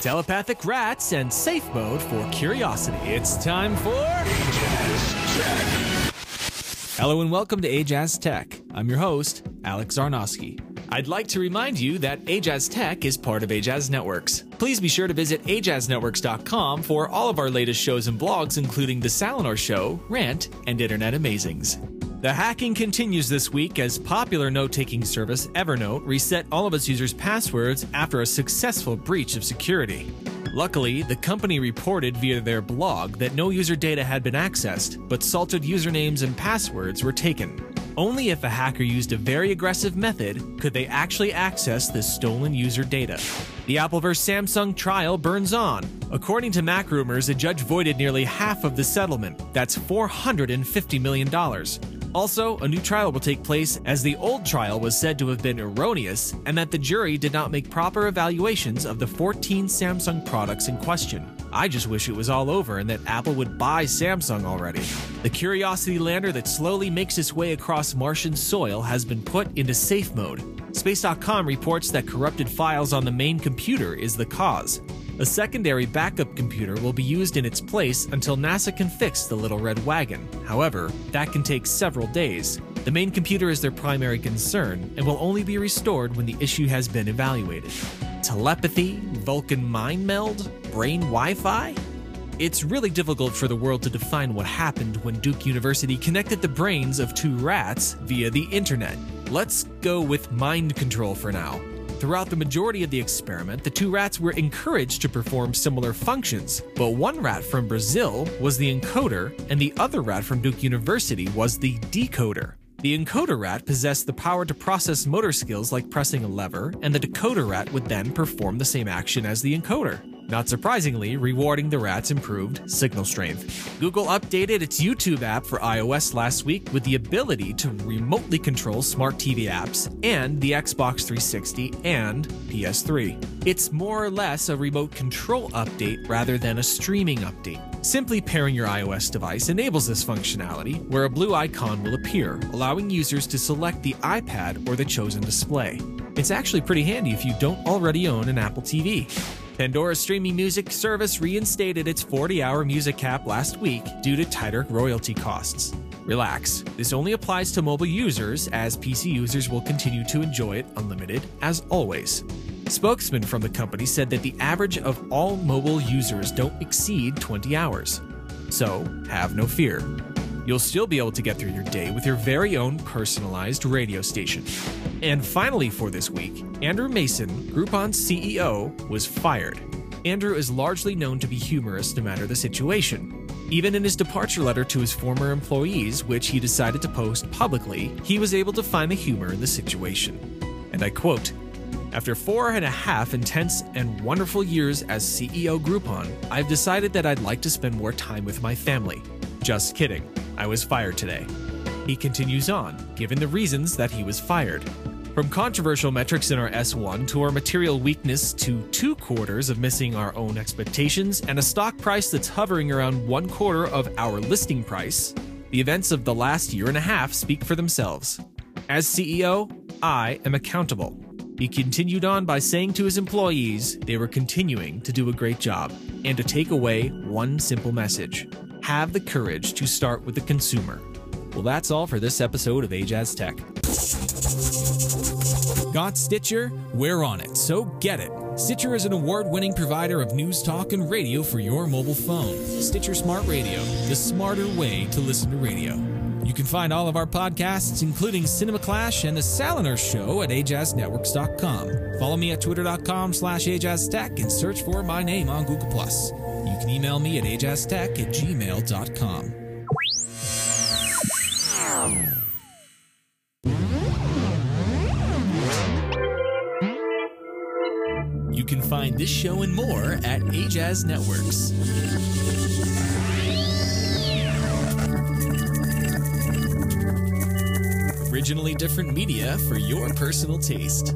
telepathic rats, and safe mode for curiosity. It's time for Ajazz Tech. Hello and welcome to Ajazz Tech. I'm your host, Alex Zarnowski. I'd like to remind you that Ajazz Tech is part of Ajazz Networks. Please be sure to visit ajazzNetworks.com for all of our latest shows and blogs, including The Salinar Show, Rant, and Internet Amazings. The hacking continues this week as popular note-taking service Evernote reset all of its users' passwords after a successful breach of security. Luckily, the company reported via their blog that no user data had been accessed, but salted usernames and passwords were taken. Only if a hacker used a very aggressive method could they actually access the stolen user data. The Apple vs. Samsung trial burns on. According to Mac Rumors, a judge voided nearly half of the settlement. That's $450 million. Also, a new trial will take place as the old trial was said to have been erroneous and that the jury did not make proper evaluations of the 14 Samsung products in question. I just wish it was all over and that Apple would buy Samsung already. The Curiosity lander that slowly makes its way across Martian soil has been put into safe mode. Space.com reports that corrupted files on the main computer is the cause. A secondary backup computer will be used in its place until NASA can fix the little red wagon. However, that can take several days. The main computer is their primary concern and will only be restored when the issue has been evaluated. Telepathy, Vulcan mind meld, brain Wi-Fi? It's really difficult for the world to define what happened when Duke University connected the brains of two rats via the internet. Let's go with mind control for now. Throughout the majority of the experiment, the two rats were encouraged to perform similar functions, but one rat from Brazil was the encoder and the other rat from Duke University was the decoder. The encoder rat possessed the power to process motor skills like pressing a lever, and the decoder rat would then perform the same action as the encoder. Not surprisingly, rewarding the rat's improved signal strength. Google updated its YouTube app for iOS last week with the ability to remotely control smart TV apps and the Xbox 360 and PS3. It's more or less a remote control update rather than a streaming update. Simply pairing your iOS device enables this functionality, where a blue icon will appear, allowing users to select the iPad or the chosen display. It's actually pretty handy if you don't already own an Apple TV. Pandora's streaming music service reinstated its 40-hour music cap last week due to tighter royalty costs. Relax, this only applies to mobile users, as PC users will continue to enjoy it unlimited as always. Spokesman from the company said that the average of all mobile users don't exceed 20 hours. So, have no fear. You'll still be able to get through your day with your very own personalized radio station. And finally for this week, Andrew Mason, Groupon's CEO, was fired. Andrew is largely known to be humorous no matter the situation. Even in his departure letter to his former employees, which he decided to post publicly, he was able to find the humor in the situation. And I quote, "After 4.5 intense and wonderful years as CEO Groupon, I've decided that I'd like to spend more time with my family. Just kidding. I was fired today." He continues on, given the reasons that he was fired. From controversial metrics in our S1 to our material weakness to 2 quarters of missing our own expectations and a stock price that's hovering around 1/4 of our listing price, the events of the last 1.5 years speak for themselves. As CEO, I am accountable. He continued on by saying to his employees they were continuing to do a great job and to take away one simple message: have the courage to start with the consumer. Well, that's all for this episode of Ajazz Tech. Got Stitcher? We're on it, so get it. Stitcher is an award-winning provider of news, talk, and radio for your mobile phone. Stitcher Smart Radio, the smarter way to listen to radio. You can find all of our podcasts, including Cinema Clash and The Salinar Show, at ajazzNetworks.com. Follow me at twitter.com/AjazzTech and search for my name on Google+. You can email me at ajazztech@gmail.com. You can find this show and more at Ajazz Networks. Originally different media for your personal taste.